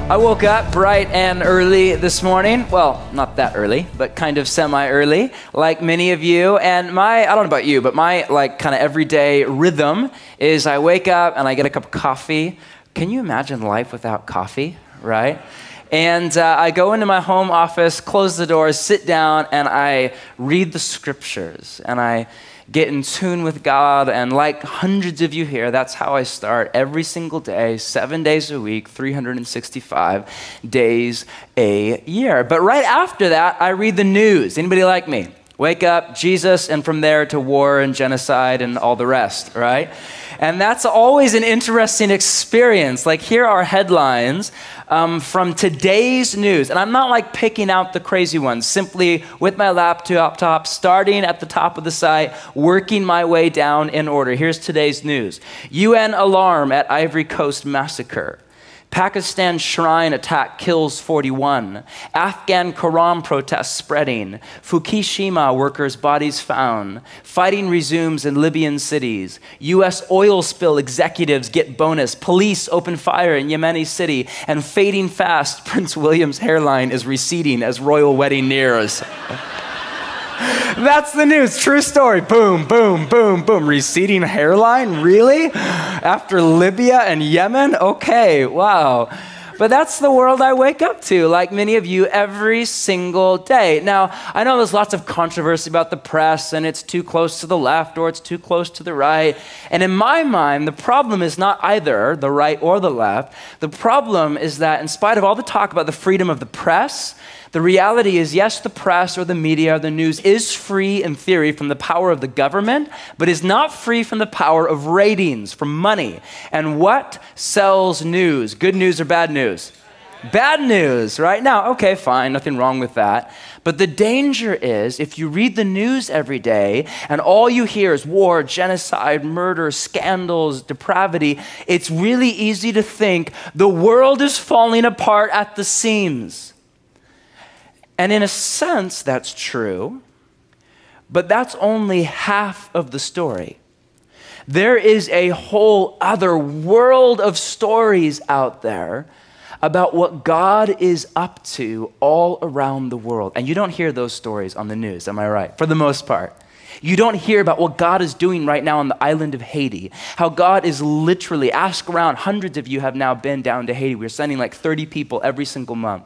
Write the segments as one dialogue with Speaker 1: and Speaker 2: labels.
Speaker 1: I woke up bright and early this morning. Well, not that early, but kind of semi-early, like many of you. And I don't know about you, but my kind of everyday rhythm is I wake up and I get a cup of coffee. Can you imagine life without coffee, right? And I go into my home office, close the doors, sit down, and I read the scriptures. And I get in tune with God, and like hundreds of you here, that's how I start every single day, 7 days a week, 365 days a year. But right after that, I read the news. Anybody like me? Wake up, Jesus, and from there to war and genocide and all the rest, right? And that's always an interesting experience. Like, here are headlines from today's news. And I'm not like picking out the crazy ones, simply with my laptop, starting at the top of the site, working my way down in order. Here's today's news. UN alarm at Ivory Coast massacre. Pakistan shrine attack kills 41. Afghan Quran protests spreading. Fukushima workers' bodies found. Fighting resumes in Libyan cities. U.S. oil spill executives get bonus. Police open fire in Yemeni city. And fading fast, Prince William's hairline is receding as royal wedding nears. That's the news. True story. Boom, boom, boom, boom. Receding hairline? Really? After Libya and Yemen? Okay, wow. But that's the world I wake up to, like many of you, every single day. Now, I know there's lots of controversy about the press, and it's too close to the left or it's too close to the right. And in my mind, the problem is not either the right or the left. The problem is that in spite of all the talk about the freedom of the press, the reality is, yes, the press or the media or the news is free in theory from the power of the government, but is not free from the power of ratings, from money. And what sells news? Good news or bad news? Bad news, right? Now, okay, fine, nothing wrong with that. But the danger is, if you read the news every day and all you hear is war, genocide, murder, scandals, depravity, it's really easy to think the world is falling apart at the seams. And in a sense, that's true, but that's only half of the story. There is a whole other world of stories out there about what God is up to all around the world. And you don't hear those stories on the news, am I right? For the most part. You don't hear about what God is doing right now on the island of Haiti, how God is literally, ask around, hundreds of you have now been down to Haiti. We're sending like 30 people every single month.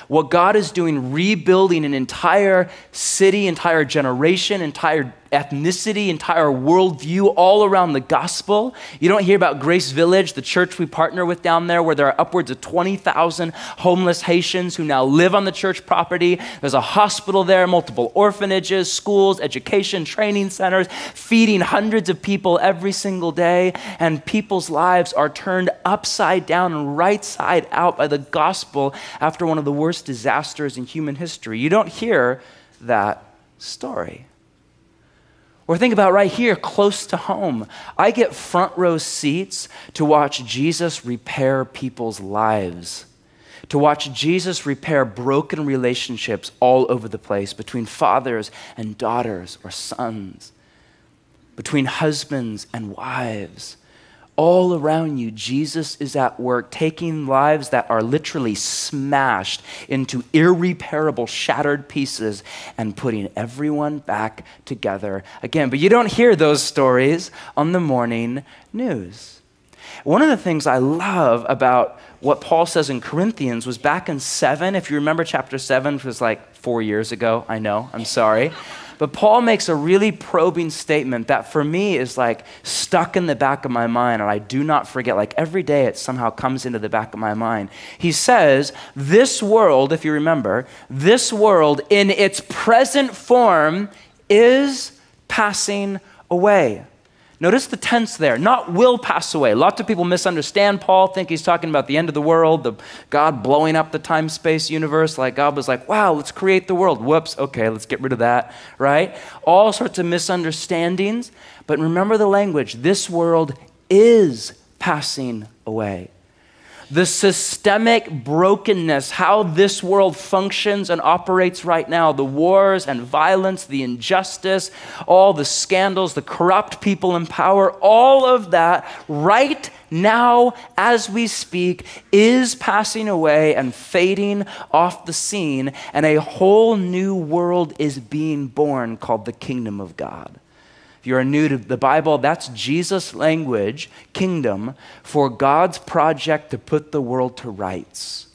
Speaker 1: What God is doing, rebuilding an entire city, entire generation, entire ethnicity, entire worldview all around the gospel. You don't hear about Grace Village, the church we partner with down there, where there are upwards of 20,000 homeless Haitians who now live on the church property. There's a hospital there, multiple orphanages, schools, education, training centers, feeding hundreds of people every single day. And people's lives are turned upside down and right side out by the gospel after one of the worst disasters in human history. You don't hear that story. Or think about right here, close to home. I get front row seats to watch Jesus repair people's lives, to watch Jesus repair broken relationships all over the place between fathers and daughters or sons, between husbands and wives. All around you, Jesus is at work taking lives that are literally smashed into irreparable, shattered pieces and putting everyone back together again. But you don't hear those stories on the morning news. One of the things I love about what Paul says in Corinthians was back in 7, if you remember chapter 7, which was like 4 years ago, I know, I'm sorry. But Paul makes a really probing statement that for me is like stuck in the back of my mind, and I do not forget. Like every day it somehow comes into the back of my mind. He says, this world, if you remember, this world in its present form is passing away. Notice the tense there, not will pass away. Lots of people misunderstand Paul, think he's talking about the end of the world, the God blowing up the time-space universe, like God was like, wow, let's create the world. Whoops, okay, let's get rid of that, right? All sorts of misunderstandings. But remember the language, this world is passing away. the systemic brokenness, how this world functions and operates right now, the wars and violence, the injustice, all the scandals, the corrupt people in power, all of that right now as we speak is passing away and fading off the scene, and a whole new world is being born called the kingdom of God. If you are new to the Bible, that's Jesus' language, kingdom, for God's project to put the world to rights.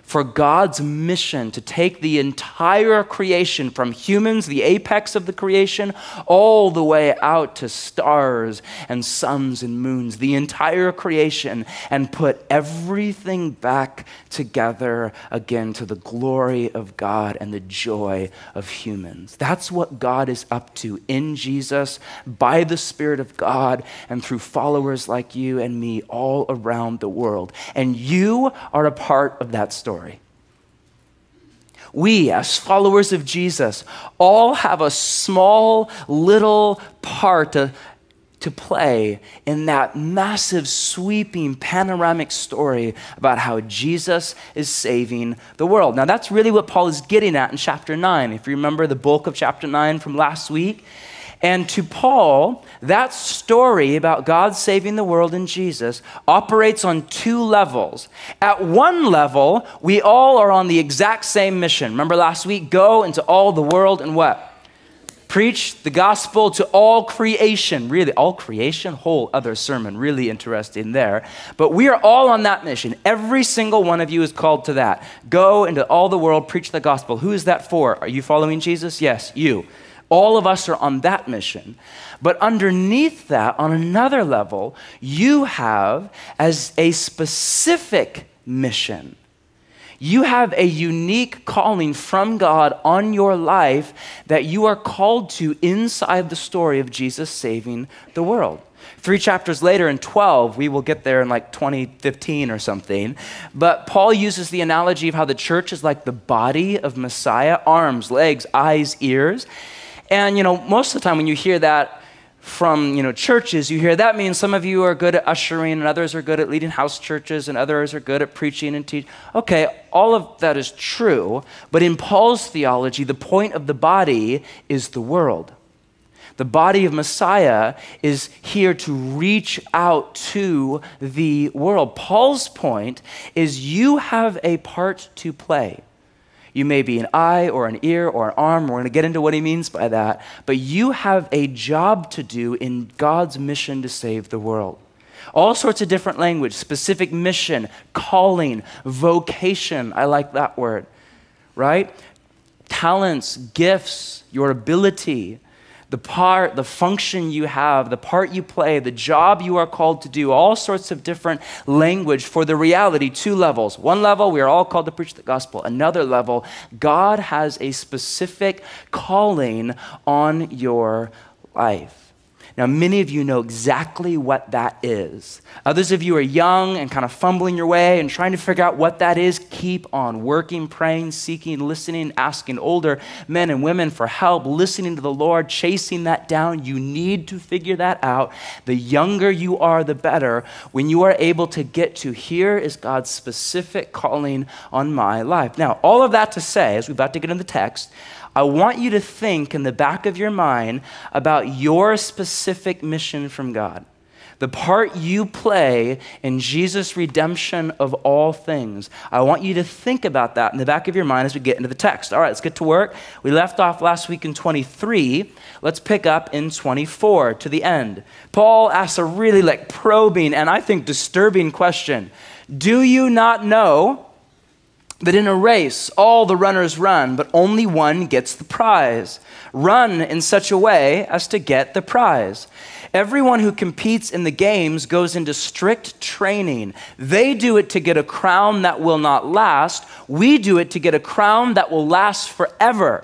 Speaker 1: For God's mission to take the entire creation from humans, the apex of the creation, all the way out to stars and suns and moons, the entire creation, and put everything back together again to the glory of God and the joy of humans. That's what God is up to in Jesus, by the Spirit of God, and through followers like you and me all around the world. And you are a part of that story. We, as followers of Jesus, all have a small little part to play in that massive, sweeping, panoramic story about how Jesus is saving the world. Now, that's really what Paul is getting at in chapter 9. If you remember the bulk of chapter 9 from last week. And to Paul, that story about God saving the world in Jesus operates on two levels. At one level, we all are on the exact same mission. Remember last week? Go into all the world and what? Preach the gospel to all creation. Really, all creation? Whole other sermon. Really interesting there. But we are all on that mission. Every single one of you is called to that. Go into all the world, preach the gospel. Who is that for? Are you following Jesus? Yes, you. All of us are on that mission. But underneath that, on another level, you have as a specific mission. You have a unique calling from God on your life that you are called to inside the story of Jesus saving the world. 3 chapters later in 12, we will get there in like 2015 or something, but Paul uses the analogy of how the church is like the body of Messiah, arms, legs, eyes, ears. And, most of the time when you hear that from, churches, you hear that means some of you are good at ushering and others are good at leading house churches and others are good at preaching and teaching. Okay, all of that is true, but in Paul's theology, the point of the body is the world. The body of Messiah is here to reach out to the world. Paul's point is you have a part to play. You may be an eye or an ear or an arm. We're going to get into what he means by that. But you have a job to do in God's mission to save the world. All sorts of different language, specific mission, calling, vocation. I like that word, right? Talents, gifts, your ability, the function you have, the part you play, the job you are called to do, all sorts of different language for the reality, two levels. One level, we are all called to preach the gospel. Another level, God has a specific calling on your life. Now, many of you know exactly what that is. Others of you are young and kind of fumbling your way and trying to figure out what that is. Keep on working, praying, seeking, listening, asking older men and women for help, listening to the Lord, chasing that down. You need to figure that out. The younger you are, the better. When you are able to get to, here is God's specific calling on my life. Now, all of that to say, as we're about to get in the text, I want you to think in the back of your mind about your specific mission from God. The part you play in Jesus' redemption of all things. I want you to think about that in the back of your mind as we get into the text. All right, let's get to work. We left off last week in 23. Let's pick up in 24 to the end. Paul asks a really probing and I think disturbing question. Do you not know that in a race, all the runners run, but only one gets the prize? Run in such a way as to get the prize. Everyone who competes in the games goes into strict training. They do it to get a crown that will not last. We do it to get a crown that will last forever.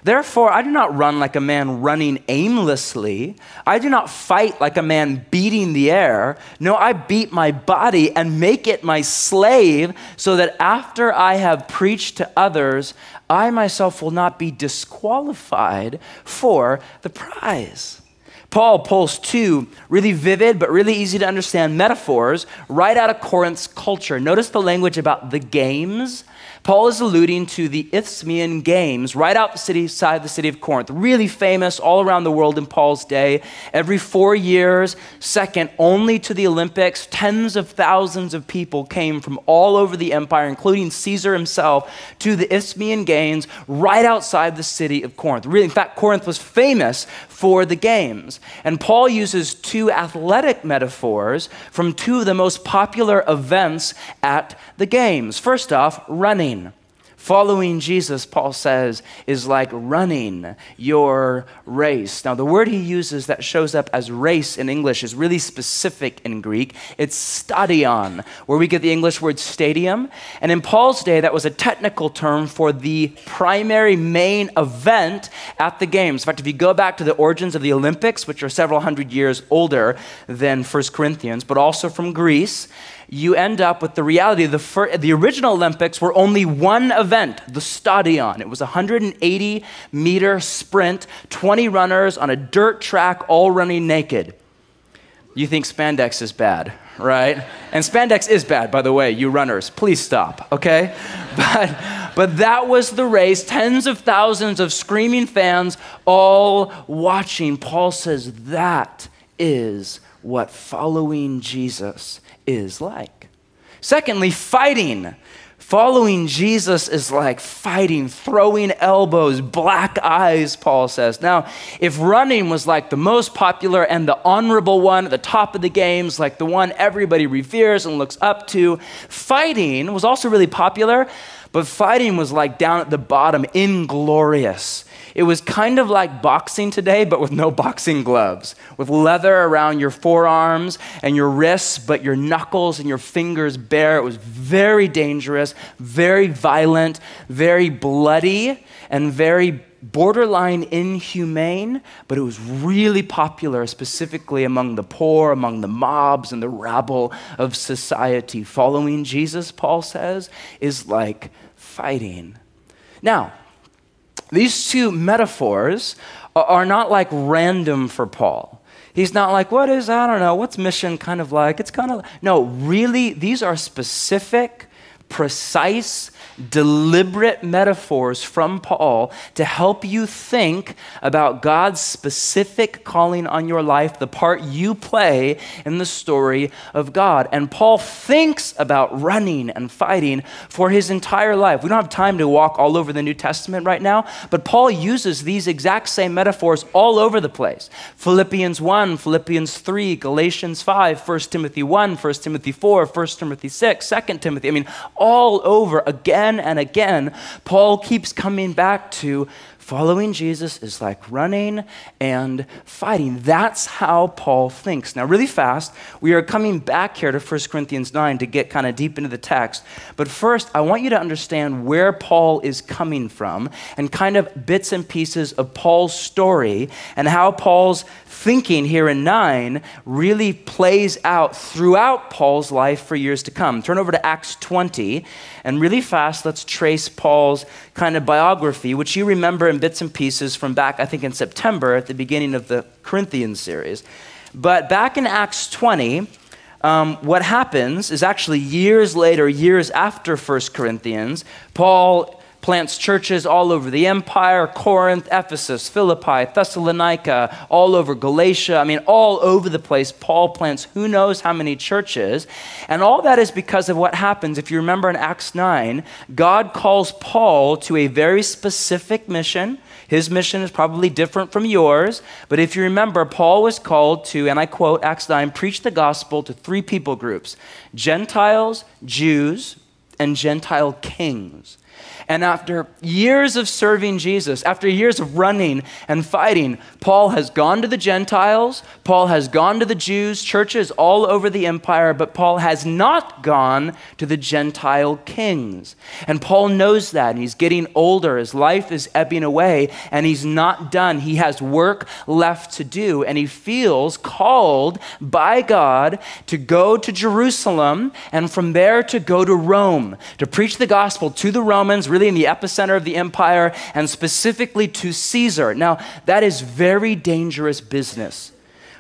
Speaker 1: Therefore, I do not run like a man running aimlessly. I do not fight like a man beating the air. No, I beat my body and make it my slave so that after I have preached to others, I myself will not be disqualified for the prize. Paul pulls two really vivid but really easy to understand metaphors right out of Corinth's culture. Notice the language about the games. Paul is alluding to the Isthmian Games right outside the city of Corinth, really famous all around the world in Paul's day. Every 4 years, second only to the Olympics, tens of thousands of people came from all over the empire, including Caesar himself, to the Isthmian Games right outside the city of Corinth. Really, in fact, Corinth was famous for the games. And Paul uses two athletic metaphors from two of the most popular events at the games. First off, running. Following Jesus, Paul says, is like running your race. Now, the word he uses that shows up as race in English is really specific in Greek. It's stadion, where we get the English word stadium. And in Paul's day, that was a technical term for the primary main event at the games. In fact, if you go back to the origins of the Olympics, which are several hundred years older than 1 Corinthians, but also from Greece, you end up with the reality the original Olympics were only one event, the stadion. It was a 180-meter sprint, 20 runners on a dirt track, all running naked. You think spandex is bad, right? And spandex is bad, by the way, you runners. Please stop, okay? But that was the race, tens of thousands of screaming fans all watching. Paul says that is what following Jesus is like. Secondly, fighting. Following Jesus is like fighting, throwing elbows, black eyes, Paul says. Now, if running was like the most popular and the honorable one at the top of the games, like the one everybody reveres and looks up to, fighting was also really popular, but fighting was like down at the bottom, inglorious. It was kind of like boxing today, but with no boxing gloves, with leather around your forearms and your wrists, but your knuckles and your fingers bare. It was very dangerous, very violent, very bloody, and very borderline inhumane, but it was really popular, specifically among the poor, among the mobs and the rabble of society. Following Jesus, Paul says, is like fighting. Now, these two metaphors are not like random for Paul. He's not like, what's mission kind of like? It's kind of, no, really, these are specific, precise, deliberate metaphors from Paul to help you think about God's specific calling on your life, the part you play in the story of God. And Paul thinks about running and fighting for his entire life. We don't have time to walk all over the New Testament right now, but Paul uses these exact same metaphors all over the place. Philippians 1, Philippians 3, Galatians 5, 1 Timothy 1, 1 Timothy 4, 1 Timothy 6, 2 Timothy. All over again and again, Paul keeps coming back to following Jesus is like running and fighting. That's how Paul thinks. Now, really fast, we are coming back here to 1 Corinthians 9 to get kind of deep into the text. But first, I want you to understand where Paul is coming from and kind of bits and pieces of Paul's story and how Paul's thinking here in 9 really plays out throughout Paul's life for years to come. Turn over to Acts 20, and really fast, let's trace Paul's kind of biography, which you remember in bits and pieces from back, I think in September at the beginning of the Corinthians series. But back in Acts 20, what happens is actually years later, years after 1 Corinthians, Paul plants churches all over the empire, Corinth, Ephesus, Philippi, Thessalonica, all over Galatia. All over the place, Paul plants who knows how many churches. And all that is because of what happens. If you remember in Acts 9, God calls Paul to a very specific mission. His mission is probably different from yours. But if you remember, Paul was called to, and I quote Acts 9, preach the gospel to three people groups: Gentiles, Jews, and Gentile kings. And after years of serving Jesus, after years of running and fighting, Paul has gone to the Gentiles, Paul has gone to the Jews, churches all over the empire, but Paul has not gone to the Gentile kings. And Paul knows that, and he's getting older, his life is ebbing away, and he's not done. He has work left to do, and he feels called by God to go to Jerusalem, and from there to go to Rome, to preach the gospel to the Romans, really in the epicenter of the empire, and specifically to Caesar. Now, that is very dangerous business.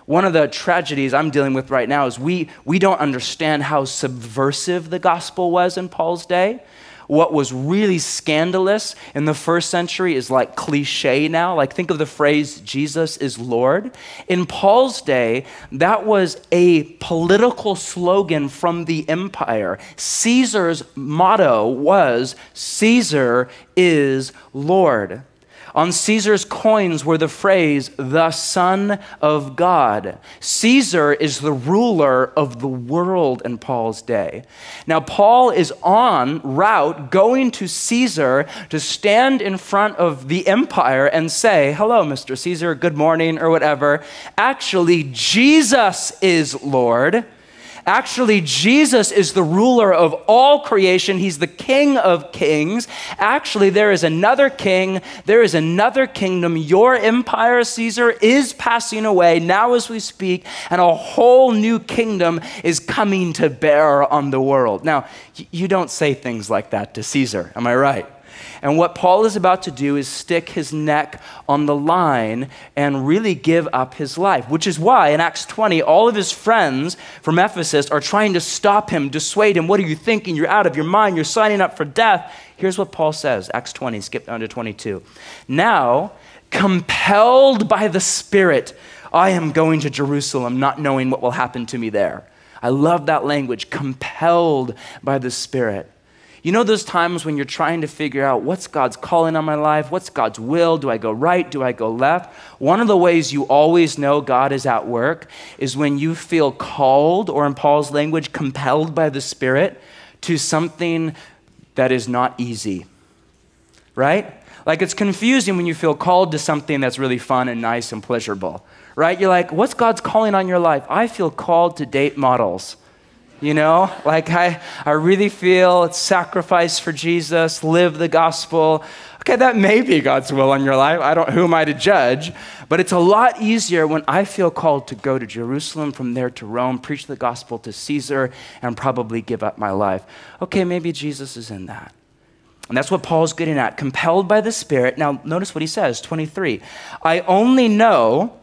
Speaker 1: One of the tragedies I'm dealing with right now is we don't understand how subversive the gospel was in Paul's day. What was really scandalous in the first century is like cliche now. Like think of the phrase, Jesus is Lord. In Paul's day, that was a political slogan from the empire. Caesar's motto was, Caesar is Lord. On Caesar's coins were the phrase, the Son of God. Caesar is the ruler of the world in Paul's day. Now, Paul is en route going to Caesar to stand in front of the empire and say, hello, Mr. Caesar, good morning, or whatever. Actually, Jesus is Lord. Actually, Jesus is the ruler of all creation. He's the King of kings. Actually, there is another king. There is another kingdom. Your empire, Caesar, is passing away now as we speak, and a whole new kingdom is coming to bear on the world. Now, you don't say things like that to Caesar, am I right? And what Paul is about to do is stick his neck on the line and really give up his life, which is why in Acts 20, all of his friends from Ephesus are trying to stop him, dissuade him. What are you thinking? You're out of your mind. You're signing up for death. Here's what Paul says, Acts 20, skip down to 22. Now, compelled by the Spirit, I am going to Jerusalem, not knowing what will happen to me there. I love that language, compelled by the Spirit. You know those times when you're trying to figure out what's God's calling on my life? What's God's will? Do I go right? Do I go left? One of the ways you always know God is at work is when you feel called, or in Paul's language, compelled by the Spirit to something that is not easy, right? Like it's confusing when you feel called to something that's really fun and nice and pleasurable, right? You're like, what's God's calling on your life? I feel called to date models. You know, like I really feel it's sacrifice for Jesus, live the gospel. Okay, that may be God's will in your life. Who am I to judge? But it's a lot easier when I feel called to go to Jerusalem, from there to Rome, preach the gospel to Caesar, and probably give up my life. Okay, maybe Jesus is in that. And that's what Paul's getting at, compelled by the Spirit. Now, notice what he says, 23. I only know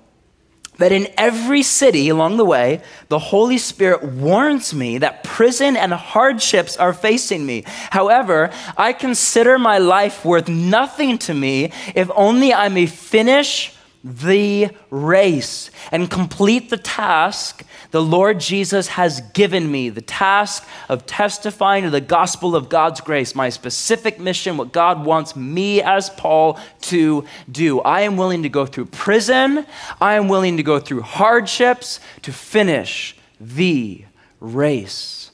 Speaker 1: that in every city along the way, the Holy Spirit warns me that prison and hardships are facing me. However, I consider my life worth nothing to me if only I may finish the race and complete the task the Lord Jesus has given me, the task of testifying to the gospel of God's grace, my specific mission, what God wants me as Paul to do. I am willing to go through prison. I am willing to go through hardships to finish the race.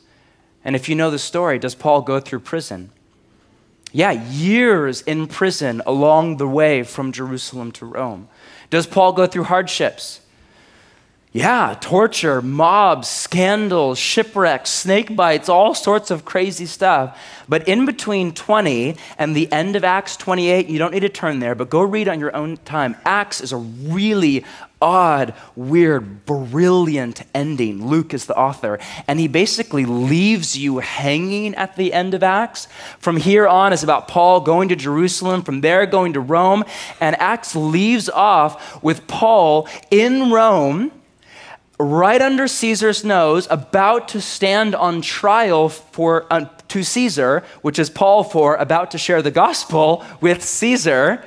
Speaker 1: And if you know the story, does Paul go through prison? Yeah, years in prison along the way from Jerusalem to Rome. Does Paul go through hardships? Yeah, torture, mobs, scandals, shipwrecks, snake bites, all sorts of crazy stuff. But in between 20 and the end of Acts 28, you don't need to turn there, but go read on your own time. Acts is a really odd, weird, brilliant ending. Luke is the author, and he basically leaves you hanging at the end of Acts. From here on, it's about Paul going to Jerusalem, from there going to Rome, and Acts leaves off with Paul in Rome, right under Caesar's nose, about to stand on trial to Caesar, which is Paul for about to share the gospel with Caesar.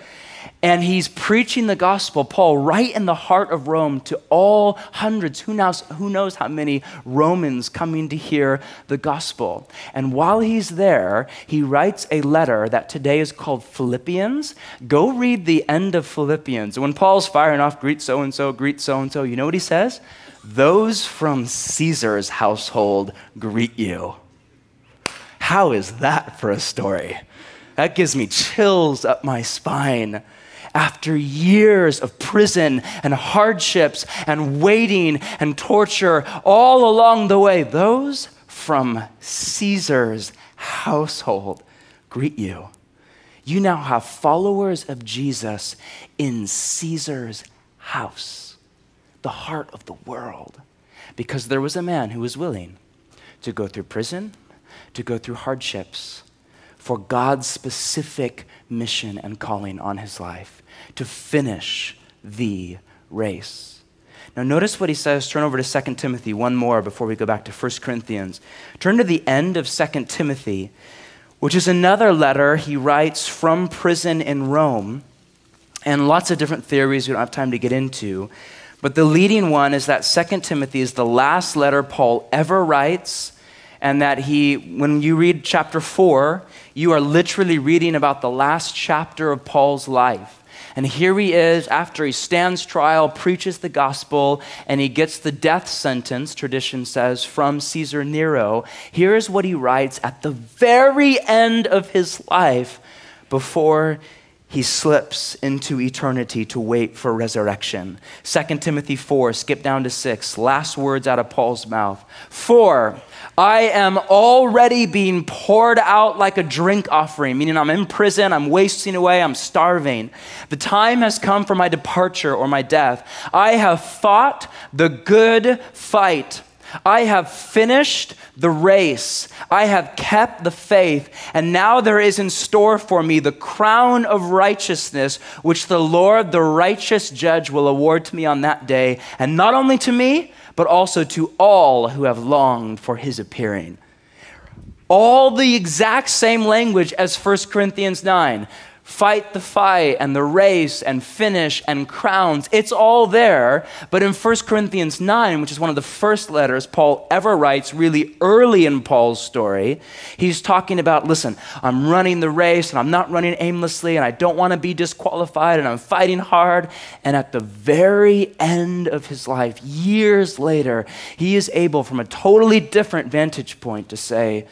Speaker 1: And he's preaching the gospel, Paul, right in the heart of Rome to all hundreds, who knows how many Romans coming to hear the gospel. And while he's there, he writes a letter that today is called Philippians. Go read the end of Philippians. When Paul's firing off, greet so-and-so, you know what he says? Those from Caesar's household greet you. How is that for a story? That gives me chills up my spine. After years of prison and hardships and waiting and torture all along the way, those from Caesar's household greet you. You now have followers of Jesus in Caesar's house, the heart of the world, because there was a man who was willing to go through prison, to go through hardships for God's specific mission and calling on his life, to finish the race. Now notice what he says. Turn over to 2 Timothy, one more before we go back to 1 Corinthians. Turn to the end of 2 Timothy, which is another letter he writes from prison in Rome, and lots of different theories we don't have time to get into. But the leading one is that 2 Timothy is the last letter Paul ever writes, and that when you read chapter 4, you are literally reading about the last chapter of Paul's life. And here he is after he stands trial, preaches the gospel, and he gets the death sentence, tradition says, from Caesar Nero. Here's what he writes at the very end of his life before he slips into eternity to wait for resurrection. 2 Timothy 4, skip down to 6, last words out of Paul's mouth. For I am already being poured out like a drink offering, meaning I'm in prison, I'm wasting away, I'm starving. The time has come for my departure or my death. I have fought the good fight. I have finished the race. I have kept the faith. And now there is in store for me the crown of righteousness, which the Lord, the righteous judge, will award to me on that day. And not only to me, but also to all who have longed for his appearing. All the exact same language as 1 Corinthians 9. Fight the fight and the race and finish and crowns. It's all there. But in 1 Corinthians 9, which is one of the first letters Paul ever writes really early in Paul's story, he's talking about, listen, I'm running the race and I'm not running aimlessly and I don't want to be disqualified and I'm fighting hard. And at the very end of his life, years later, he is able from a totally different vantage point to say,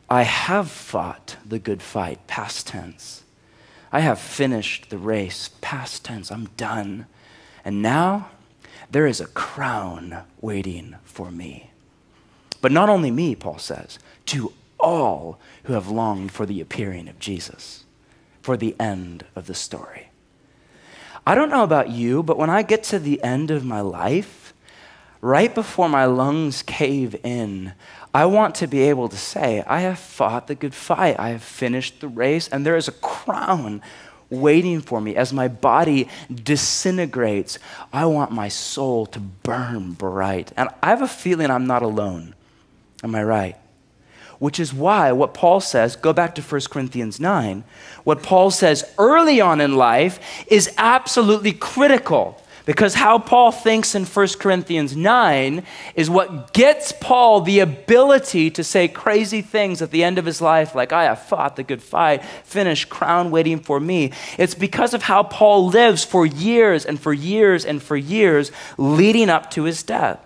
Speaker 1: I have fought the good fight, past tense. I have finished the race, past tense, I'm done. And now there is a crown waiting for me. But not only me, Paul says, to all who have longed for the appearing of Jesus, for the end of the story. I don't know about you, but when I get to the end of my life, right before my lungs cave in, I want to be able to say, I have fought the good fight. I have finished the race, and there is a crown waiting for me. As my body disintegrates, I want my soul to burn bright. And I have a feeling I'm not alone. Am I right? Which is why what Paul says, go back to 1 Corinthians 9, what Paul says early on in life is absolutely critical. Because how Paul thinks in 1 Corinthians 9 is what gets Paul the ability to say crazy things at the end of his life, like, I have fought the good fight, finished, crown waiting for me. It's because of how Paul lives for years and for years and for years leading up to his death.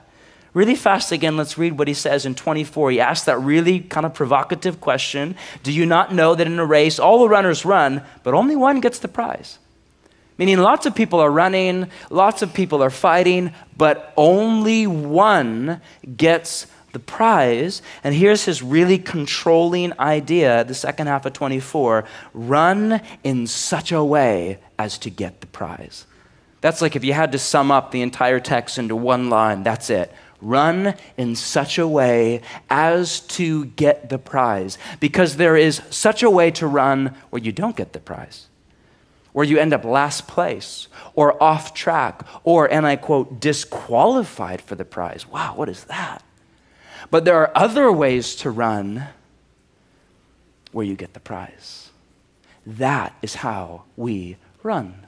Speaker 1: Really fast again, let's read what he says in 24. He asks that really kind of provocative question, do you not know that in a race all the runners run, but only one gets the prize? Meaning lots of people are running, lots of people are fighting, but only one gets the prize. And here's his really controlling idea, the second half of 24, run in such a way as to get the prize. That's like if you had to sum up the entire text into one line, that's it. Run in such a way as to get the prize. Because there is such a way to run where you don't get the prize, where you end up last place or off track or, and I quote, disqualified for the prize. Wow, what is that? But there are other ways to run where you get the prize. That is how we run.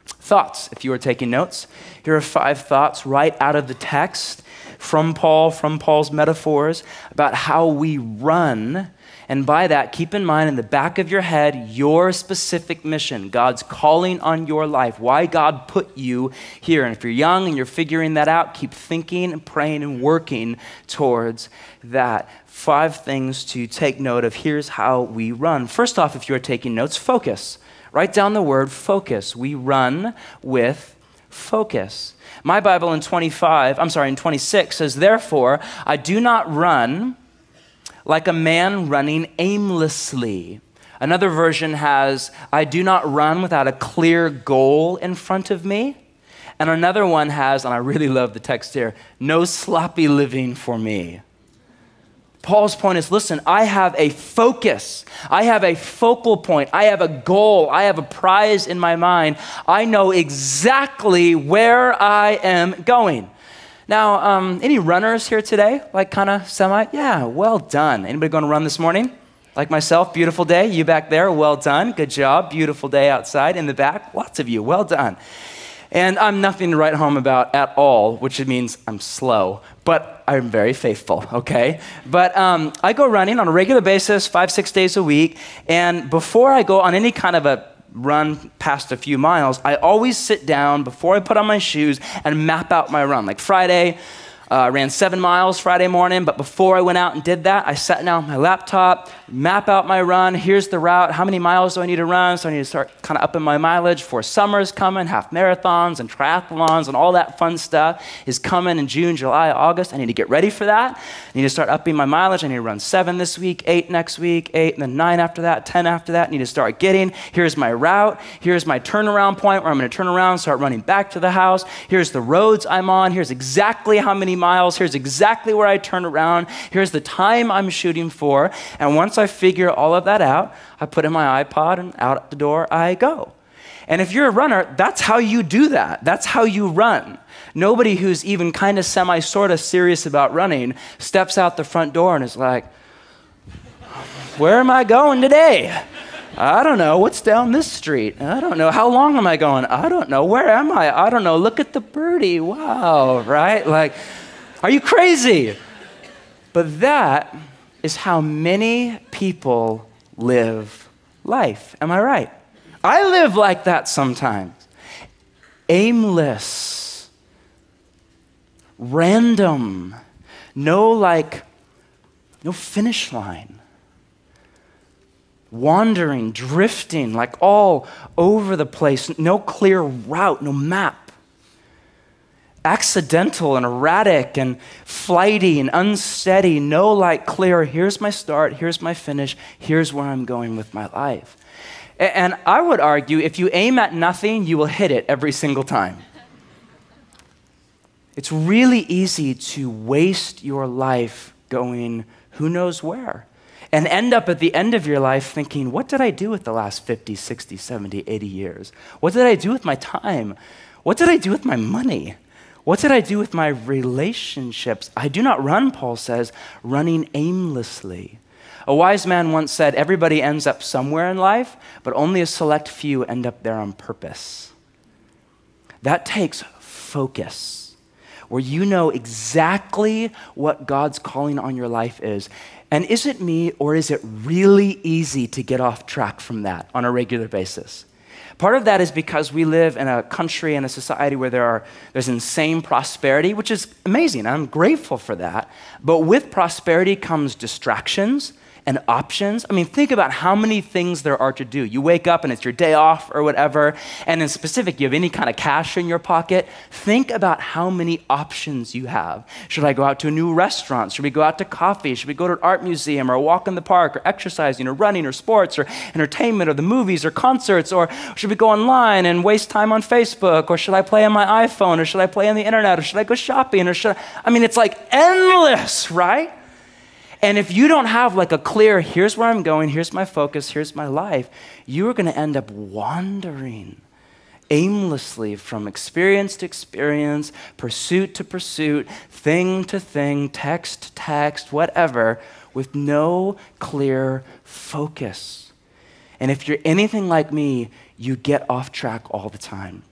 Speaker 1: Thoughts, if you are taking notes. Here are 5 thoughts right out of the text from Paul, from Paul's metaphors about how we run. And by that, keep in mind in the back of your head, your specific mission, God's calling on your life, why God put you here. And if you're young and you're figuring that out, keep thinking and praying and working towards that. 5 things to take note of. Here's how we run. First off, if you're taking notes, focus. Write down the word focus. We run with focus. My Bible in 26 says, therefore, I do not run like a man running aimlessly. Another version has, I do not run without a clear goal in front of me. And another one has, and I really love the text here, no sloppy living for me. Paul's point is, listen, I have a focus. I have a focal point. I have a goal. I have a prize in my mind. I know exactly where I am going. Now, any runners here today? Like kind of semi? Yeah, well done. Anybody going to run this morning? Like myself, beautiful day. You back there, well done. Good job. Beautiful day outside in the back. Lots of you, well done. And I'm nothing to write home about at all, which means I'm slow, but I'm very faithful, okay? But I go running on a regular basis, 5-6 days a week, and before I go on any kind of a run past a few miles, I always sit down before I put on my shoes and map out my run. Like Friday, I ran 7 miles Friday morning, but before I went out and did that, I sat down on my laptop, map out my run. Here's the route. How many miles do I need to run? So I need to start kind of upping my mileage for summer's coming, half marathons and triathlons and all that fun stuff is coming in June, July, August. I need to get ready for that. I need to start upping my mileage. I need to run 7 this week, 8 next week, 8, and then 9 after that, 10 after that. I need to start getting. Here's my route. Here's my turnaround point where I'm going to turn around, start running back to the house. Here's the roads I'm on. Here's exactly how many miles. Here's exactly where I turn around. Here's the time I'm shooting for. And once I figure all of that out, I put in my iPod and out the door I go. And if you're a runner, that's how you do that. That's how you run. Nobody who's even kind of sort of serious about running steps out the front door and is like, where am I going today? I don't know. What's down this street? I don't know. How long am I going? I don't know. Where am I? I don't know. Look at the birdie. Wow, right? Like, are you crazy? But that is how many people live life. Am I right? I live like that sometimes. Aimless, random, no finish line. Wandering, drifting, like all over the place. No clear route, no map. Accidental and erratic and flighty and unsteady. No clear, here's my start, here's my finish, here's where I'm going with my life. And I would argue if you aim at nothing, you will hit it every single time. It's really easy to waste your life going who knows where and end up at the end of your life thinking, what did I do with the last 50, 60, 70, 80 years? What did I do with my time? What did I do with my money? What did I do with my relationships? I do not run, Paul says, running aimlessly. A wise man once said, everybody ends up somewhere in life, but only a select few end up there on purpose. That takes focus, where you know exactly what God's calling on your life is. And is it me, or is it really easy to get off track from that on a regular basis? Part of that is because we live in a country and a society where there's insane prosperity, which is amazing. I'm grateful for that. But with prosperity comes distractions and options. I mean, think about how many things there are to do. You wake up and it's your day off or whatever, and in specific, you have any kind of cash in your pocket. Think about how many options you have. Should I go out to a new restaurant? Should we go out to coffee? Should we go to an art museum or walk in the park or exercising or running or sports or entertainment or the movies or concerts? Or should we go online and waste time on Facebook? Or should I play on my iPhone? Or should I play on the internet? Or should I go shopping? Or I mean, it's like endless, right? And if you don't have a clear, here's where I'm going, here's my focus, here's my life, you are going to end up wandering aimlessly from experience to experience, pursuit to pursuit, thing to thing, text to text, whatever, with no clear focus. And if you're anything like me, you get off track all the time.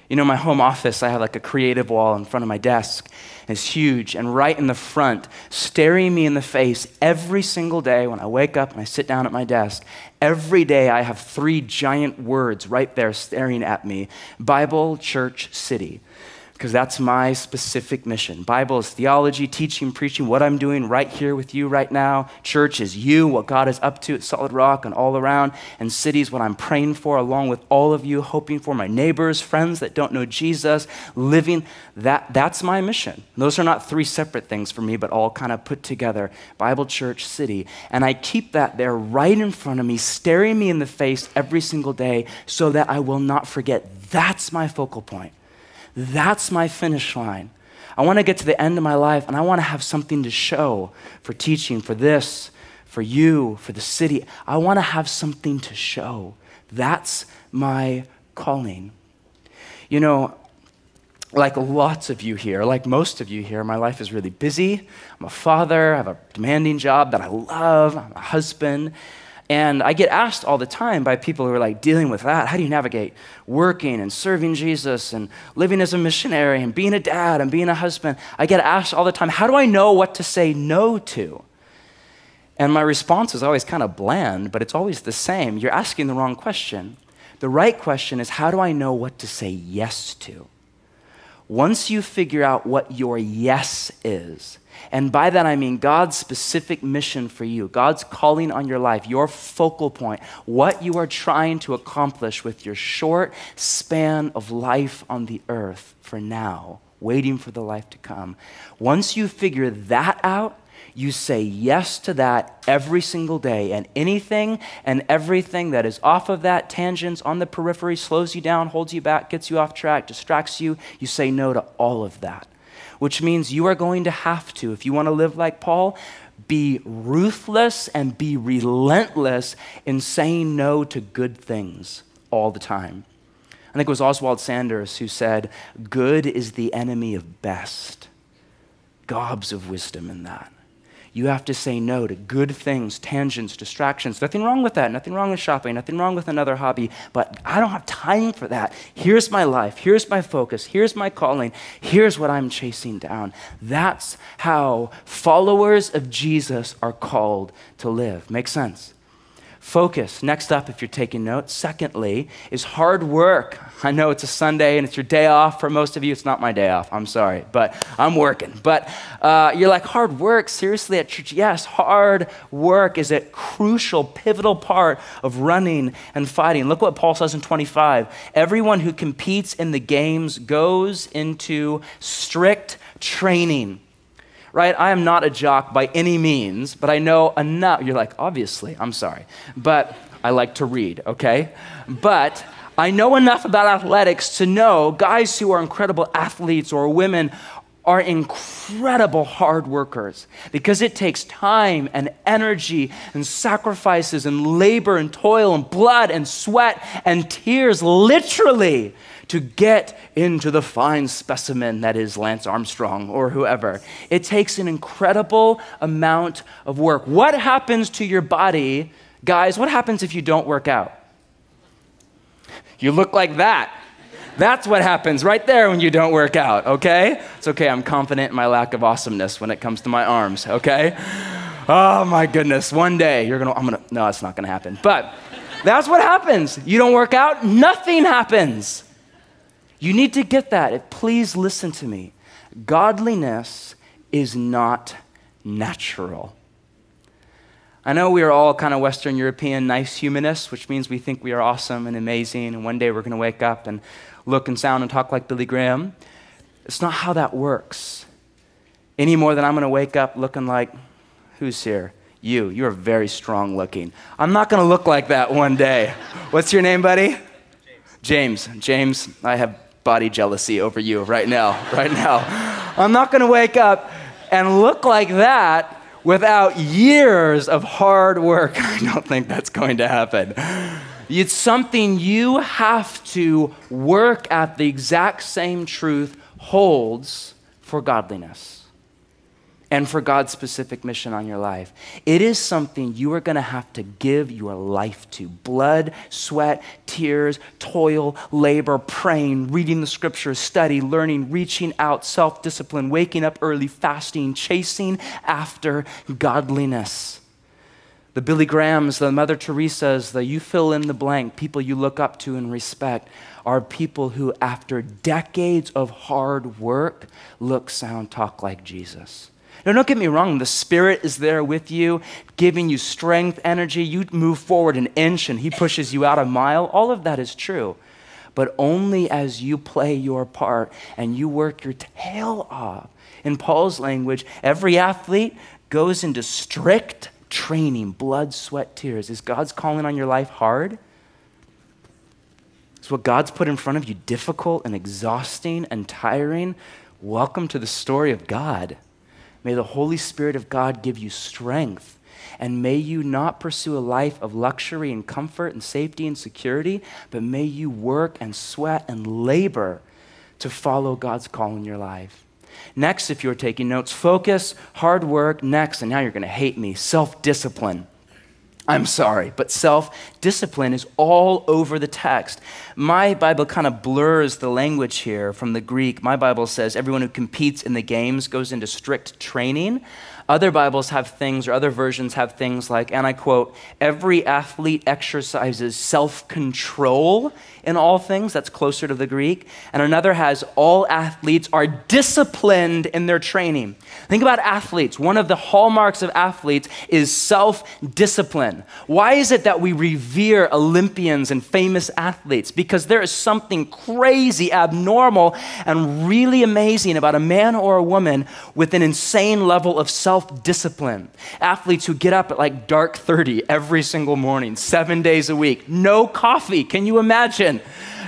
Speaker 1: You know, my home office, I have a creative wall in front of my desk. It's huge, and right in the front, staring me in the face every single day when I wake up and I sit down at my desk, every day I have 3 giant words right there staring at me: Bible, church, city. Because that's my specific mission. Bible is theology, teaching, preaching, what I'm doing right here with you right now. Church is you, what God is up to at Solid Rock and all around. And city is what I'm praying for along with all of you, hoping for my neighbors, friends that don't know Jesus, living. That's my mission. Those are not 3 separate things for me, but all kind of put together. Bible, church, city. And I keep that there right in front of me, staring me in the face every single day so that I will not forget. That's my focal point. That's my finish line. I want to get to the end of my life and I want to have something to show for teaching, for this, for you, for the city. I want to have something to show. That's my calling. You know, like lots of you here, like most of you here, my life is really busy. I'm a father, I have a demanding job that I love, I'm a husband. And I get asked all the time by people who are like dealing with that. How do you navigate working and serving Jesus and living as a missionary and being a dad and being a husband? I get asked all the time, how do I know what to say no to? And my response is always kind of bland, but it's always the same. You're asking the wrong question. The right question is, how do I know what to say yes to? Once you figure out what your yes is, and by that I mean God's specific mission for you, God's calling on your life, your focal point, what you are trying to accomplish with your short span of life on the earth for now, waiting for the life to come. Once you figure that out, you say yes to that every single day, and anything and everything that is off of that, tangents on the periphery, slows you down, holds you back, gets you off track, distracts you, you say no to all of that. Which means you are going to have to, if you want to live like Paul, be ruthless and be relentless in saying no to good things all the time. I think it was Oswald Sanders who said, good is the enemy of best. Gobs of wisdom in that. You have to say no to good things, tangents, distractions. Nothing wrong with that. Nothing wrong with shopping. Nothing wrong with another hobby. But I don't have time for that. Here's my life. Here's my focus. Here's my calling. Here's what I'm chasing down. That's how followers of Jesus are called to live. Makes sense? Focus. Next up, if you're taking notes. Secondly, is hard work. I know it's a Sunday and it's your day off. For most of you, it's not my day off. I'm sorry, but I'm working. But you're like, hard work? Seriously, at church? Yes, hard work is a crucial, pivotal part of running and fighting. Look what Paul says in 25. Everyone who competes in the games goes into strict training. Right? I am not a jock by any means, but I know enough. You're like, obviously, I'm sorry. But I like to read, okay? But I know enough about athletics to know guys who are incredible athletes or women are incredible hard workers because it takes time and energy and sacrifices and labor and toil and blood and sweat and tears, literally, to get into the fine specimen that is Lance Armstrong or whoever. It takes an incredible amount of work. What happens to your body, guys? What happens if you don't work out? You look like that. That's what happens right there when you don't work out, okay? It's okay, I'm confident in my lack of awesomeness when it comes to my arms, okay? Oh my goodness, one day no, it's not gonna happen. But that's what happens. You don't work out, nothing happens. You need to get that. Please listen to me. Godliness is not natural. I know we are all kind of Western European nice humanists, which means we think we are awesome and amazing, and one day we're going to wake up and look and sound and talk like Billy Graham. It's not how that works. Any more than I'm going to wake up looking like, who's here? You. You're very strong looking. I'm not going to look like that one day. What's your name, buddy? James. James, I have body jealousy over you right now. I'm not going to wake up and look like that without years of hard work. I don't think that's going to happen. It's something you have to work at. The exact same truth holds for godliness and for God's specific mission on your life. It is something you are going to have to give your life to. Blood, sweat, tears, toil, labor, praying, reading the scriptures, study, learning, reaching out, self-discipline, waking up early, fasting, chasing after godliness. The Billy Grahams, the Mother Teresas, the you fill in the blank, people you look up to and respect are people who, after decades of hard work, look, sound, talk like Jesus. Now, don't get me wrong, the Spirit is there with you, giving you strength, energy. You move forward an inch and He pushes you out a mile. All of that is true. But only as you play your part and you work your tail off. In Paul's language, every athlete goes into strict training, blood, sweat, tears. Is God's calling on your life hard? Is what God's put in front of you difficult and exhausting and tiring? welcome to the story of God. May the Holy Spirit of God give you strength. And may you not pursue a life of luxury and comfort and safety and security, but may you work and sweat and labor to follow God's call in your life. Next, if you're taking notes, focus, hard work. Next, and now you're going to hate me, self-discipline. I'm sorry, but self-discipline is all over the text. My Bible kind of blurs the language here from the Greek. My Bible says everyone who competes in the games goes into strict training. Other Bibles have things, or other versions have things like, and I quote, every athlete exercises self-control in all things. That's closer to the Greek. And another has, all athletes are disciplined in their training. Think about athletes. One of the hallmarks of athletes is self-discipline. Why is it that we revere Olympians and famous athletes? Because there is something crazy, abnormal, and really amazing about a man or a woman with an insane level of self-discipline. Athletes who get up at like dark 30 every single morning, 7 days a week. No coffee. Can you imagine?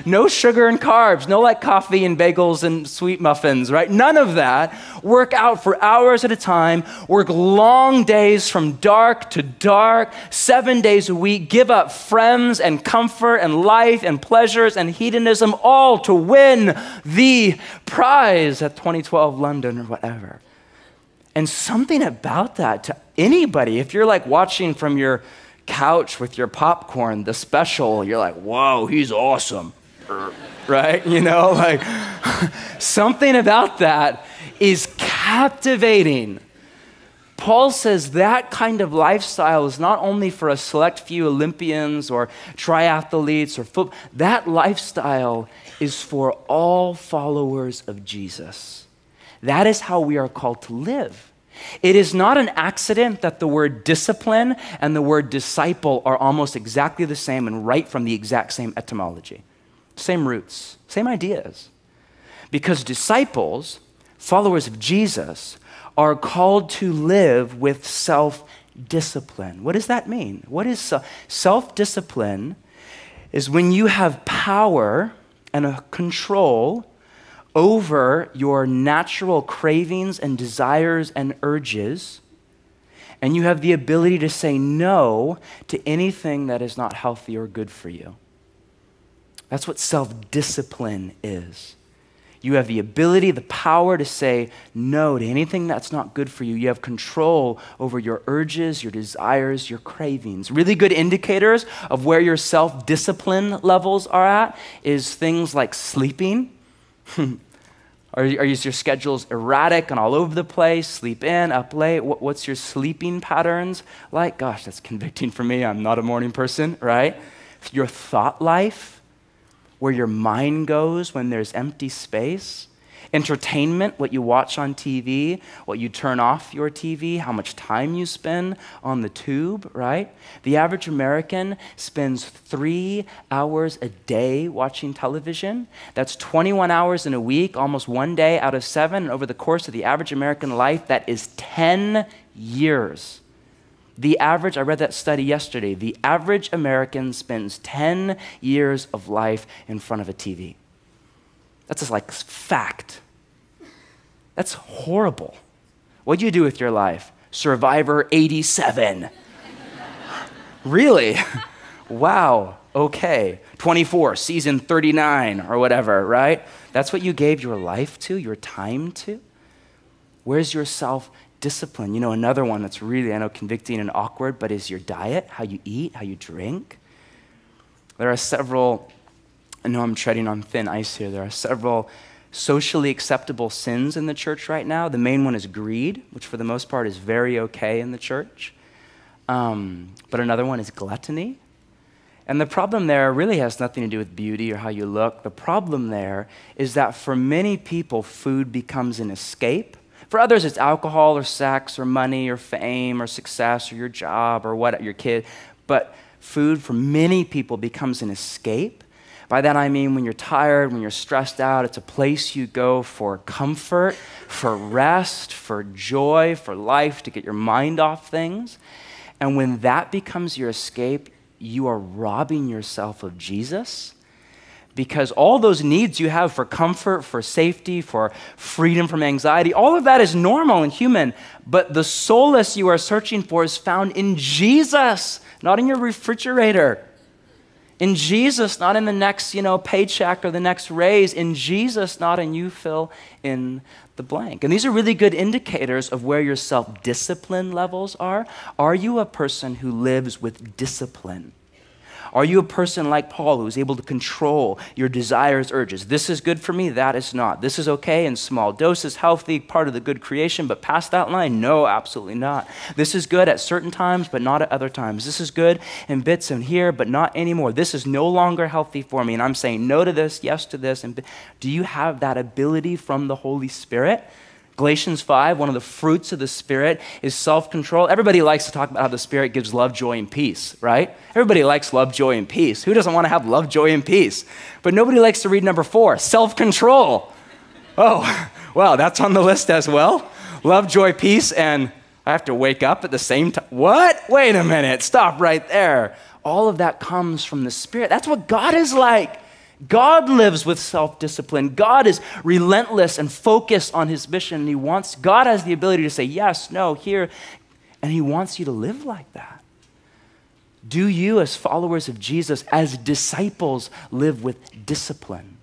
Speaker 1: No sugar and carbs, no like coffee and bagels and sweet muffins, right? None of that. Work out for hours at a time, work long days from dark to dark, 7 days a week, give up friends and comfort and life and pleasures and hedonism, all to win the prize at 2012 London or whatever. And something about that to anybody, if you're like watching from your couch with your popcorn, the special, you're like, whoa, he's awesome. Right? You know, like something about that is captivating. Paul says that kind of lifestyle is not only for a select few Olympians or triathletes or football. That lifestyle is for all followers of Jesus. That is how we are called to live. It is not an accident that the word discipline and the word disciple are almost exactly the same and right from the exact same etymology. Same roots, same ideas. Because disciples, followers of Jesus, are called to live with self-discipline. What does that mean? What is self-discipline? Is when you have power and a control over your natural cravings and desires and urges, and you have the ability to say no to anything that is not healthy or good for you. That's what self-discipline is. You have the ability, the power to say no to anything that's not good for you. You have control over your urges, your desires, your cravings. Really good indicators of where your self-discipline levels are at is things like sleeping. Are your schedules erratic and all over the place? Sleep in, up late? What's your sleeping patterns like? Gosh, that's convicting for me. I'm not a morning person, right? Your thought life, where your mind goes when there's empty space. Entertainment, what you watch on TV, what you turn off your TV, how much time you spend on the tube, right? The average American spends 3 hours a day watching television. That's 21 hours in a week, almost 1 day out of 7. And over the course of the average American life, that is 10 years. The average, I read that study yesterday, the average American spends 10 years of life in front of a TV. That's just like fact. That's horrible. What do you do with your life? Survivor 87. Really? Wow, okay. 24, season 39 or whatever, right? That's what you gave your life to, your time to? Where's your self-discipline? You know, another one that's really, I know, convicting and awkward, but is your diet, how you eat, how you drink. There are several, I know I'm treading on thin ice here, there are several socially acceptable sins in the church right now. The main one is greed, which for the most part is very okay in the church. But another one is gluttony. And the problem there really has nothing to do with beauty or how you look. The problem there is that for many people, food becomes an escape. For others, it's alcohol or sex or money or fame or success or your job or what, your kid. But food for many people becomes an escape. By that I mean when you're tired, when you're stressed out, it's a place you go for comfort, for rest, for joy, for life, to get your mind off things. And when that becomes your escape, you are robbing yourself of Jesus, Because all those needs you have for comfort, for safety, for freedom from anxiety, all of that is normal and human. But the solace you are searching for is found in Jesus, not in your refrigerator. In Jesus, not in the next, paycheck or the next raise. In Jesus, not in you fill in the blank. And these are really good indicators of where your self-discipline levels are. Are you a person who lives with discipline? Are you a person like Paul who is able to control your desires, urges? This is good for me, that is not. This is okay in small doses, healthy, part of the good creation, but past that line, no, absolutely not. This is good at certain times, but not at other times. This is good in bits and here, but not anymore. This is no longer healthy for me, and I'm saying no to this, yes to this. And do you have that ability from the Holy Spirit? Galatians 5, one of the fruits of the Spirit is self-control. Everybody likes to talk about how the Spirit gives love, joy, and peace, right? Everybody likes love, joy, and peace. Who doesn't want to have love, joy, and peace? But nobody likes to read number 4, self-control. Oh, well, that's on the list as well. Love, joy, peace, and I have to wake up at the same time. What? Wait a minute, stop right there. All of that comes from the Spirit. That's what God is like. God lives with self-discipline. God is relentless and focused on his mission. And God has the ability to say yes, no, here, and he wants you to live like that. Do you, as followers of Jesus, as disciples, live with discipline?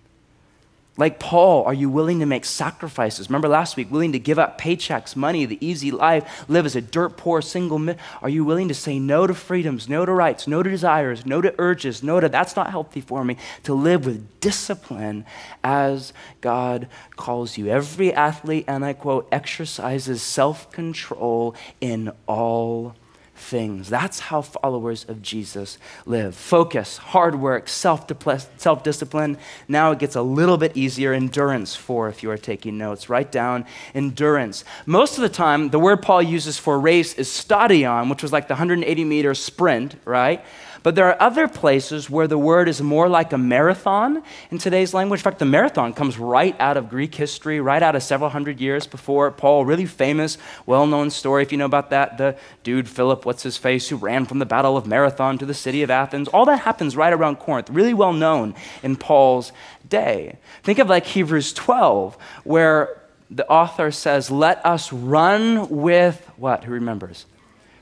Speaker 1: Like Paul, are you willing to make sacrifices? Remember last week, willing to give up paychecks, money, the easy life, live as a dirt poor single. Are you willing to say no to freedoms, no to rights, no to desires, no to urges, no to that's not healthy for me, to live with discipline as God calls you? Every athlete, and I quote, exercises self-control in all things. That's how followers of Jesus live. Focus, hard work, self-discipline. Now it gets a little bit easier. Endurance, if you are taking notes. Write down endurance. Most of the time, the word Paul uses for race is stadion, which was like the 180-meter sprint, right? But there are other places where the word is more like a marathon in today's language. In fact, the marathon comes right out of Greek history, right out of several hundred years before Paul. Really famous, well-known story, if you know about that. The dude, Philip, what's-his-face, who ran from the Battle of Marathon to the city of Athens. All that happens right around Corinth, really well known in Paul's day. Think of like Hebrews 12, where the author says, let us run with what? Who remembers?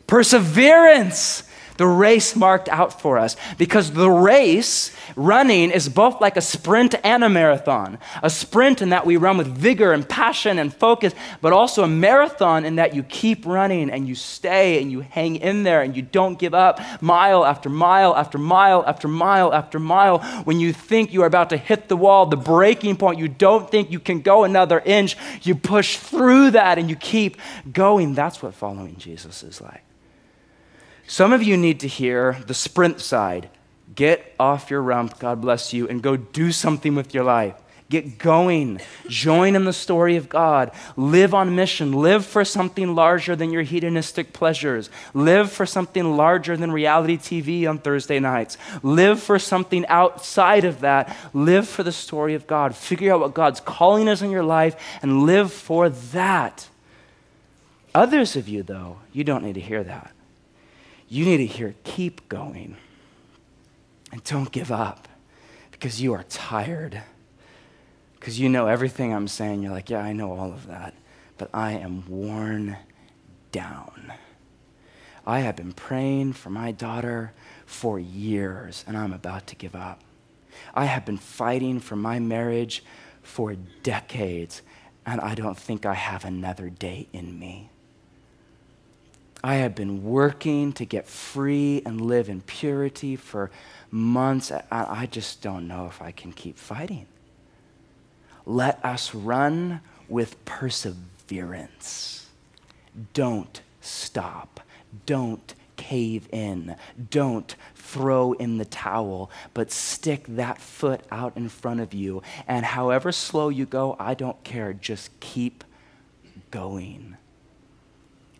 Speaker 1: Perseverance. The race marked out for us, because the race, running, is both like a sprint and a marathon. A sprint in that we run with vigor and passion and focus, but also a marathon in that you keep running and you stay and you hang in there and you don't give up mile after mile after mile after mile after mile. When you think you are about to hit the wall, the breaking point, you don't think you can go another inch, you push through that and you keep going. That's what following Jesus is like. Some of you need to hear the sprint side. Get off your rump, God bless you, and go do something with your life. Get going. Join in the story of God. Live on mission. Live for something larger than your hedonistic pleasures. Live for something larger than reality TV on Thursday nights. Live for something outside of that. Live for the story of God. Figure out what God's calling is in your life and live for that. Others of you, though, you don't need to hear that. You need to hear, keep going. And don't give up, because you are tired. Because you know everything I'm saying. You're like, yeah, I know all of that. But I am worn down. I have been praying for my daughter for years, and I'm about to give up. I have been fighting for my marriage for decades, and I don't think I have another day in me. I have been working to get free and live in purity for months. I just don't know if I can keep fighting. Let us run with perseverance. Don't stop. Don't cave in. Don't throw in the towel, but stick that foot out in front of you. And however slow you go, I don't care. Just keep going.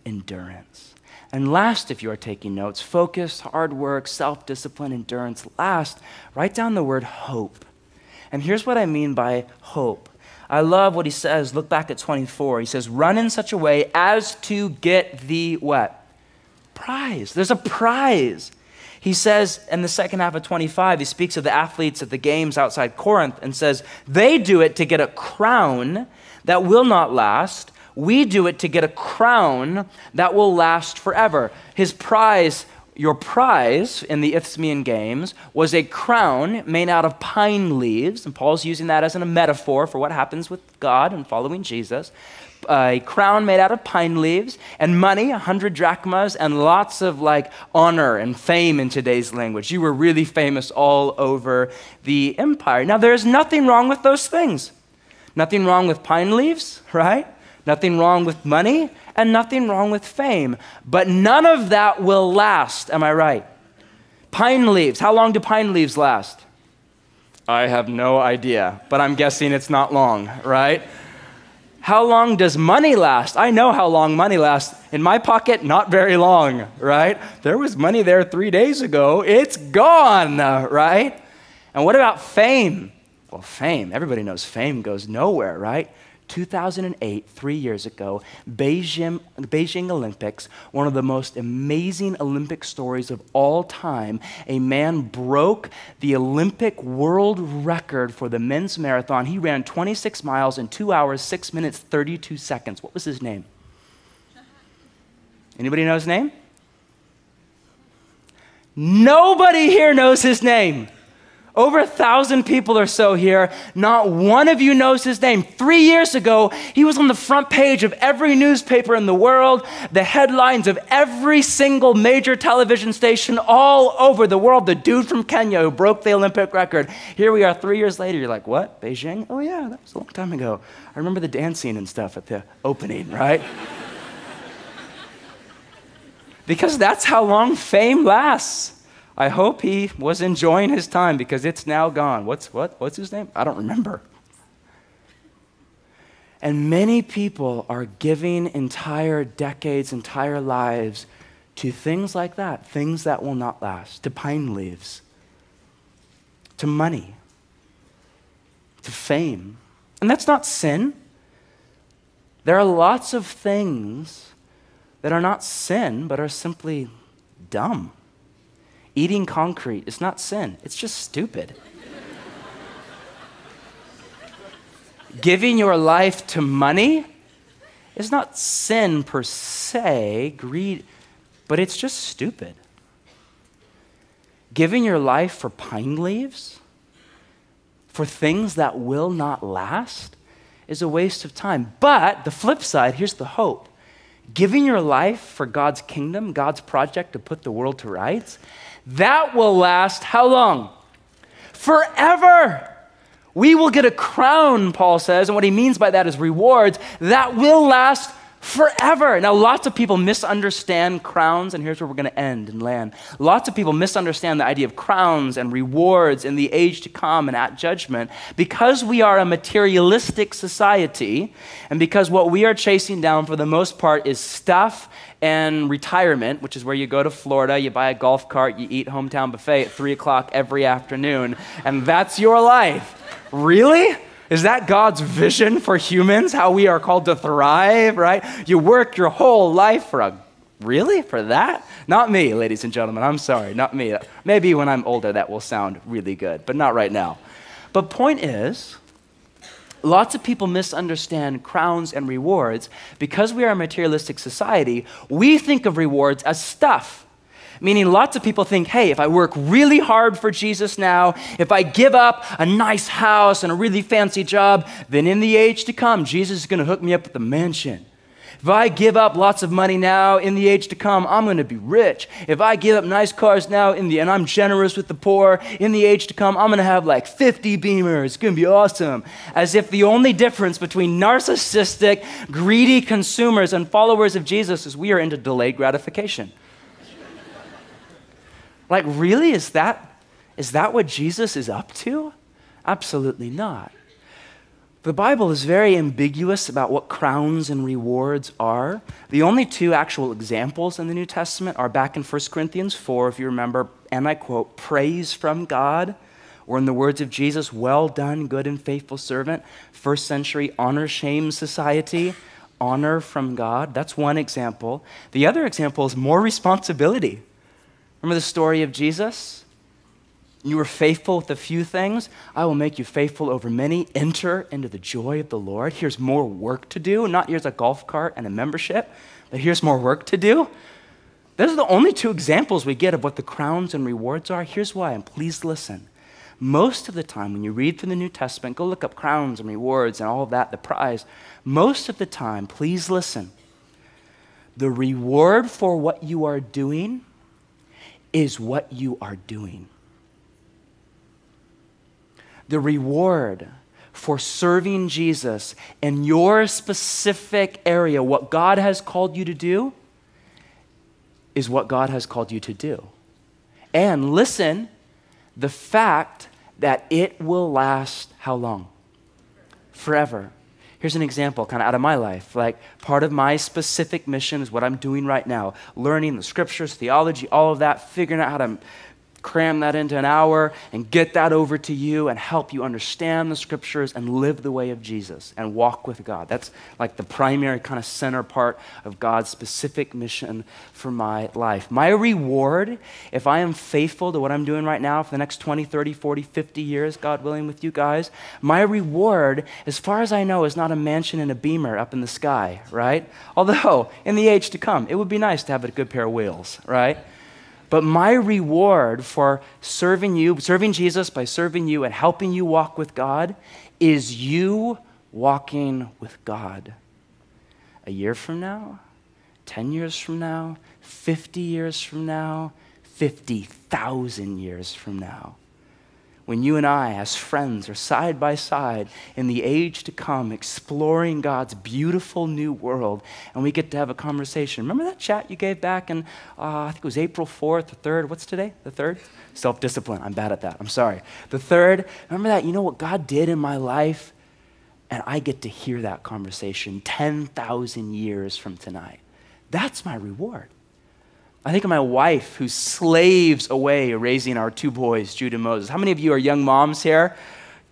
Speaker 1: Endurance. And last, if you are taking notes, focus, hard work, self-discipline, endurance. Last, write down the word hope. And here's what I mean by hope. I love what he says. Look back at 24. He says, run in such a way as to get the what? Prize. There's a prize. He says in the second half of 25, he speaks of the athletes at the games outside Corinth and says, they do it to get a crown that will not last. We do it to get a crown that will last forever. His prize, your prize in the Isthmian Games was a crown made out of pine leaves, and Paul's using that as a metaphor for what happens with God and following Jesus. A crown made out of pine leaves, and money, 100 drachmas, and lots of honor and fame in today's language. You were really famous all over the empire. Now, there's nothing wrong with those things. Nothing wrong with pine leaves, right? Nothing wrong with money, and nothing wrong with fame. But none of that will last, am I right? Pine leaves, how long do pine leaves last? I have no idea, but I'm guessing it's not long, right? How long does money last? I know how long money lasts. In my pocket, not very long, right? There was money there 3 days ago. It's gone, right? And what about fame? Well, fame, everybody knows fame goes nowhere, right? 2008, 3 years ago, Beijing Olympics, one of the most amazing Olympic stories of all time. A man broke the Olympic world record for the men's marathon. He ran 26 miles in 2 hours, 6 minutes, 32 seconds. What was his name? Anybody know his name? Nobody here knows his name. Over 1,000 people or so here. Not one of you knows his name. 3 years ago, he was on the front page of every newspaper in the world, the headlines of every single major television station all over the world. The dude from Kenya who broke the Olympic record. Here we are 3 years later. You're like, what? Beijing? Oh yeah, that was a long time ago. I remember the dancing and stuff at the opening, right? Because that's how long fame lasts. I hope he was enjoying his time because it's now gone. What's his name? I don't remember. And many people are giving entire decades, entire lives to things like that, things that will not last, to pine leaves, to money, to fame. And that's not sin. There are lots of things that are not sin, but are simply dumb. Eating concrete is not sin. It's just stupid. Giving your life to money is not sin per se, greed, but it's just stupid. Giving your life for pine leaves, for things that will not last, is a waste of time. But the flip side, here's the hope. Giving your life for God's kingdom, God's project to put the world to rights, that will last how long? Forever. We will get a crown, Paul says, and what he means by that is rewards that will last forever. Now, lots of people misunderstand crowns, and here's where we're going to end and land. Lots of people misunderstand the idea of crowns and rewards in the age to come and at judgment because we are a materialistic society, and because what we are chasing down for the most part is stuff and retirement, which is where you go to Florida, you buy a golf cart, you eat hometown buffet at 3 o'clock every afternoon, and that's your life. Really? Is that God's vision for humans, how we are called to thrive, right? You work your whole life for really? For that? Not me, ladies and gentlemen. I'm sorry, not me. Maybe when I'm older that will sound really good, but not right now. But point is, lots of people misunderstand crowns and rewards. Because we are a materialistic society, we think of rewards as stuff. Meaning lots of people think, hey, if I work really hard for Jesus now, if I give up a nice house and a really fancy job, then in the age to come, Jesus is going to hook me up with a mansion. If I give up lots of money now, in the age to come, I'm going to be rich. If I give up nice cars now, and I'm generous with the poor, in the age to come, I'm going to have like 50 Beamers. It's going to be awesome. As if the only difference between narcissistic, greedy consumers and followers of Jesus is we are into delayed gratification. Like, really? Is that what Jesus is up to? Absolutely not. The Bible is very ambiguous about what crowns and rewards are. The only two actual examples in the New Testament are back in 1 Corinthians 4, if you remember, and I quote, praise from God, or in the words of Jesus, well done, good and faithful servant. First century honor-shame society, honor from God. That's one example. The other example is more responsibility. Remember the story of Jesus? You were faithful with a few things. I will make you faithful over many. Enter into the joy of the Lord. Here's more work to do. Not here's a golf cart and a membership, but here's more work to do. Those are the only two examples we get of what the crowns and rewards are. Here's why, and please listen. Most of the time when you read through the New Testament, go look up crowns and rewards and all of that, the prize. Most of the time, please listen. The reward for what you are doing is what you are doing. The reward for serving Jesus in your specific area, what God has called you to do, is what God has called you to do. And listen, the fact that it will last how long? Forever. Here's an example kind of out of my life. Like part of my specific mission is what I'm doing right now. Learning the scriptures, theology, all of that, figuring out how to cram that into an hour and get that over to you and help you understand the scriptures and live the way of Jesus and walk with God. That's like the primary kind of center part of God's specific mission for my life. My reward, if I am faithful to what I'm doing right now for the next 20, 30, 40, 50 years, God willing with you guys, my reward, as far as I know, is not a mansion and a Beamer up in the sky, right? Although, in the age to come, it would be nice to have a good pair of wheels, right? But my reward for serving you, serving Jesus by serving you and helping you walk with God is you walking with God. A year from now, 10 years from now, 50 years from now, 50,000 years from now. When you and I, as friends, are side by side in the age to come, exploring God's beautiful new world, and we get to have a conversation. Remember that chat you gave back in, I think it was April 4th, the 3rd. What's today? The 3rd? Self-discipline. I'm bad at that. I'm sorry. The 3rd. Remember that? You know what God did in my life? And I get to hear that conversation 10,000 years from tonight. That's my reward. I think of my wife who slaves away raising our two boys, Jude and Moses. How many of you are young moms here?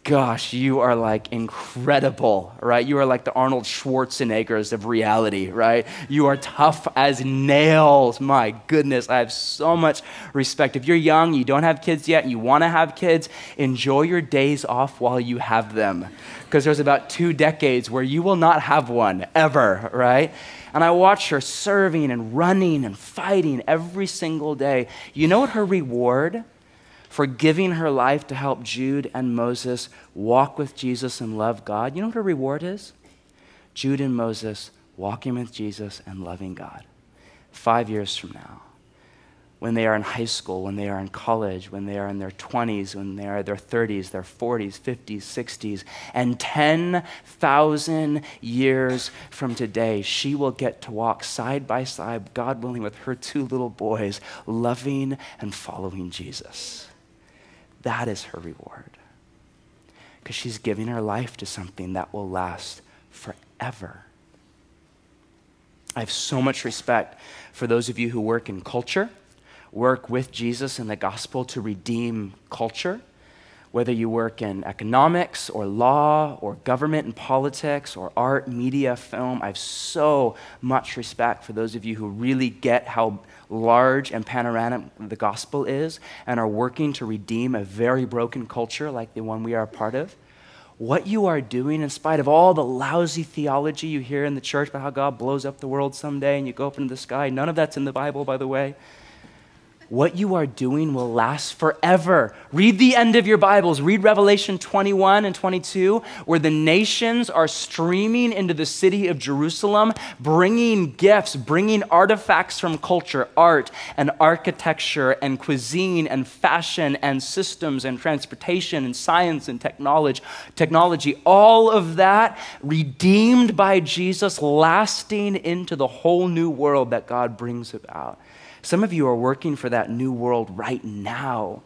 Speaker 1: Gosh, you are like incredible, right? You are like the Arnold Schwarzeneggers of reality, right? You are tough as nails. My goodness, I have so much respect. If you're young, you don't have kids yet, and you want to have kids, enjoy your days off while you have them. Because there's about 2 decades where you will not have one, ever, right? And I watch her serving and running and fighting every single day. You know what her reward for giving her life to help Jude and Moses walk with Jesus and love God? You know what her reward is? Jude and Moses walking with Jesus and loving God. 5 years from now, when they are in high school, when they are in college, when they are in their 20s, when they are in their 30s, their 40s, 50s, 60s, and 10,000 years from today, she will get to walk side by side, God willing, with her 2 little boys, loving and following Jesus. That is her reward. Because she's giving her life to something that will last forever. I have so much respect for those of you who work in culture, work with Jesus and the gospel to redeem culture, whether you work in economics or law or government and politics or art, media, film. I have so much respect for those of you who really get how large and panoramic the gospel is and are working to redeem a very broken culture like the one we are a part of. What you are doing, in spite of all the lousy theology you hear in the church about how God blows up the world someday and you go up into the sky, none of that's in the Bible, by the way. What you are doing will last forever. Read the end of your Bibles. Read Revelation 21 and 22, where the nations are streaming into the city of Jerusalem, bringing gifts, bringing artifacts from culture, art and architecture and cuisine and fashion and systems and transportation and science and technology, all of that redeemed by Jesus, lasting into the whole new world that God brings about. Some of you are working for that new world right now.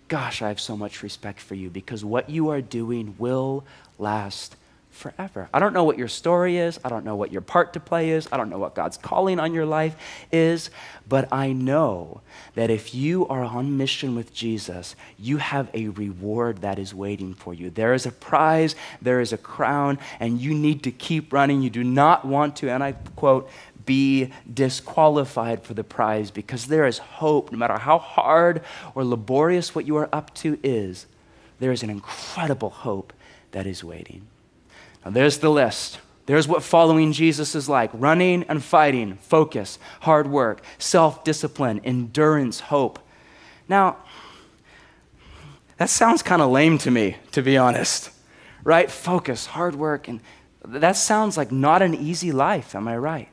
Speaker 1: Gosh, I have so much respect for you because what you are doing will last forever. I don't know what your story is. I don't know what your part to play is. I don't know what God's calling on your life is. But I know that if you are on mission with Jesus, you have a reward that is waiting for you. There is a prize, there is a crown, and you need to keep running. You do not want to, and I quote, be disqualified for the prize, because there is hope. No matter how hard or laborious what you are up to is, there is an incredible hope that is waiting. Now there's the list. There's what following Jesus is like: running and fighting, focus, hard work, self-discipline, endurance, hope. Now, that sounds kind of lame to me, to be honest, right? Focus, hard work, and that sounds like not an easy life, am I right?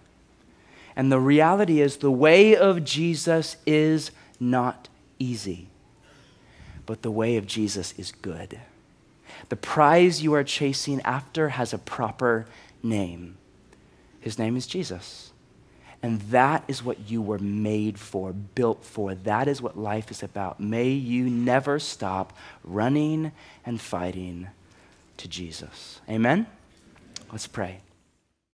Speaker 1: And the reality is, the way of Jesus is not easy, but the way of Jesus is good. The prize you are chasing after has a proper name. His name is Jesus. And that is what you were made for, built for. That is what life is about. May you never stop running and fighting to Jesus. Amen? Let's pray.